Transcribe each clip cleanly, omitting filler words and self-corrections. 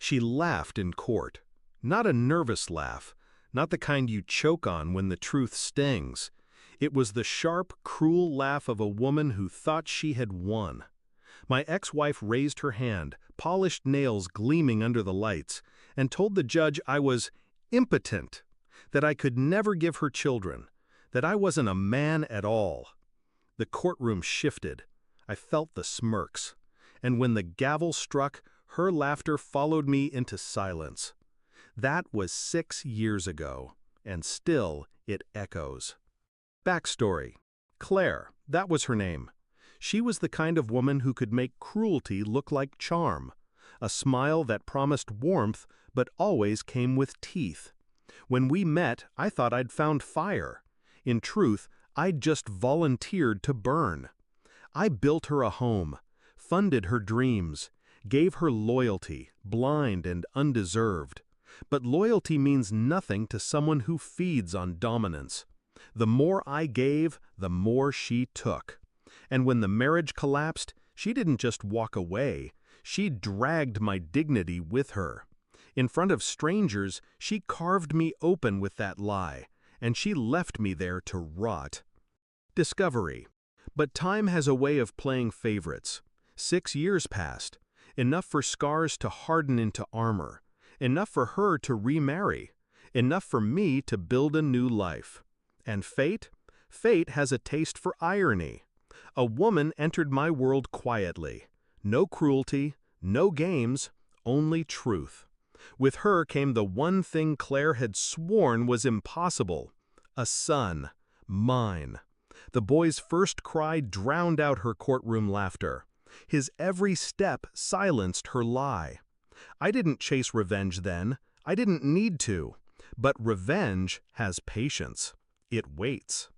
She laughed in court. Not a nervous laugh, not the kind you choke on when the truth stings. It was the sharp, cruel laugh of a woman who thought she had won. My ex-wife raised her hand, polished nails gleaming under the lights, and told the judge I was impotent, that I could never give her children, that I wasn't a man at all. The courtroom shifted. I felt the smirks. And when the gavel struck, her laughter followed me into silence. That was 6 years ago, and still it echoes. Backstory. Claire, that was her name. She was the kind of woman who could make cruelty look like charm, a smile that promised warmth but always came with teeth. When we met, I thought I'd found fire. In truth, I'd just volunteered to burn. I built her a home, funded her dreams, gave her loyalty, blind and undeserved. But loyalty means nothing to someone who feeds on dominance. The more I gave, the more she took. And when the marriage collapsed, she didn't just walk away, she dragged my dignity with her. In front of strangers, she carved me open with that lie, and she left me there to rot. Discovery. But time has a way of playing favorites. 6 years passed, enough for scars to harden into armor, enough for her to remarry, enough for me to build a new life. And fate? Fate has a taste for irony. A woman entered my world quietly. No cruelty, no games, only truth. With her came the one thing Claire had sworn was impossible. A son. Mine. The boy's first cry drowned out her courtroom laughter. His every step silenced her lie. I didn't chase revenge then. I didn't need to. But revenge has patience. It waits.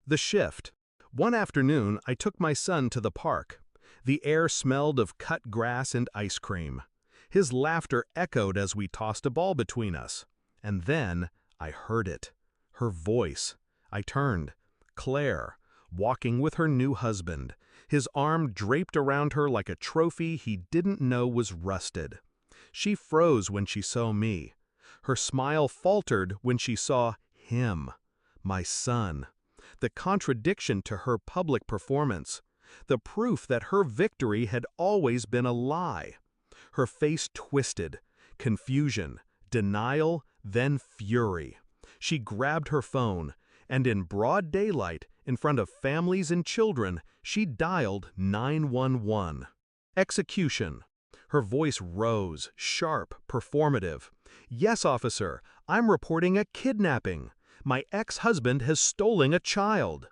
The shift. One afternoon, I took my son to the park. The air smelled of cut grass and ice cream. His laughter echoed as we tossed a ball between us. And then I heard it. Her voice. I turned. Claire, walking with her new husband, his arm draped around her like a trophy he didn't know was rusted. She froze when she saw me. Her smile faltered when she saw him, my son. The contradiction to her public performance. The proof that her victory had always been a lie. Her face twisted. Confusion, denial, then fury. She grabbed her phone, and in broad daylight, in front of families and children, she dialed 911. Execution. Her voice rose, sharp, performative. "Yes, officer, I'm reporting a kidnapping. My ex-husband has stolen a child."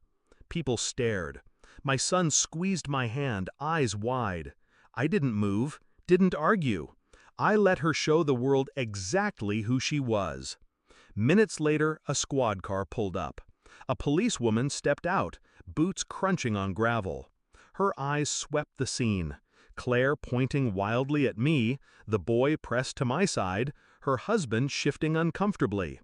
People stared. My son squeezed my hand, eyes wide. I didn't move, didn't argue. I let her show the world exactly who she was. Minutes later, a squad car pulled up. A policewoman stepped out, boots crunching on gravel. Her eyes swept the scene. Claire pointing wildly at me, the boy pressed to my side, her husband shifting uncomfortably.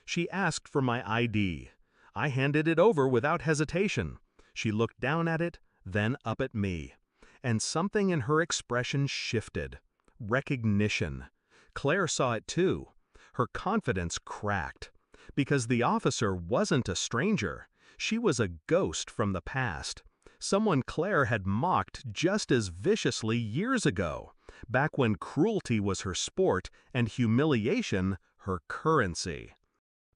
She asked for my ID. I handed it over without hesitation. She looked down at it, then up at me. And something in her expression shifted. Recognition. Claire saw it too. Her confidence cracked. Because the officer wasn't a stranger. She was a ghost from the past. Someone Claire had mocked just as viciously years ago, back when cruelty was her sport and humiliation her currency.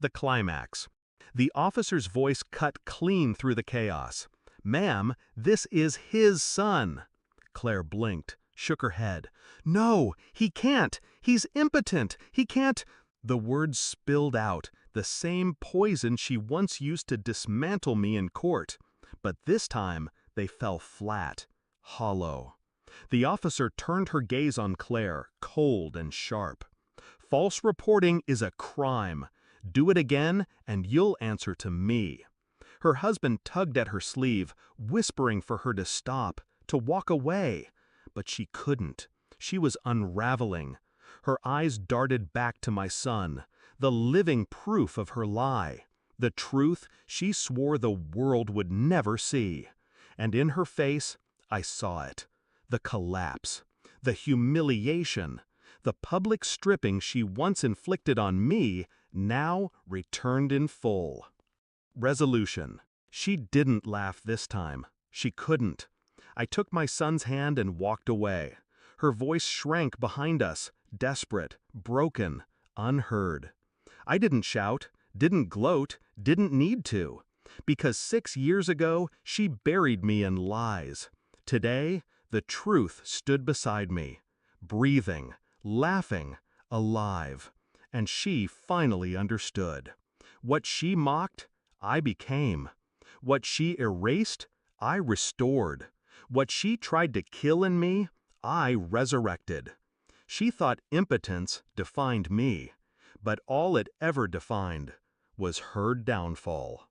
The climax. The officer's voice cut clean through the chaos. "Ma'am, this is his son." Claire blinked, shook her head. "No, he can't. He's impotent. He can't." The words spilled out, the same poison she once used to dismantle me in court. But this time, they fell flat, hollow. The officer turned her gaze on Claire, cold and sharp. "False reporting is a crime. Do it again, and you'll answer to me." Her husband tugged at her sleeve, whispering for her to stop, to walk away. But she couldn't. She was unraveling. Her eyes darted back to my son, the living proof of her lie, the truth she swore the world would never see. And in her face, I saw it. The collapse, the humiliation, The public stripping she once inflicted on me now returned in full. Resolution. She didn't laugh this time. She couldn't. I took my son's hand and walked away. Her voice shrank behind us, desperate, broken, unheard. I didn't shout, didn't gloat, didn't need to. Because 6 years ago, she buried me in lies. Today, the truth stood beside me, breathing, laughing, alive. And she finally understood. What she mocked, I became. What she erased, I restored. What she tried to kill in me, I resurrected. She thought impotence defined me, but all it ever defined was her downfall.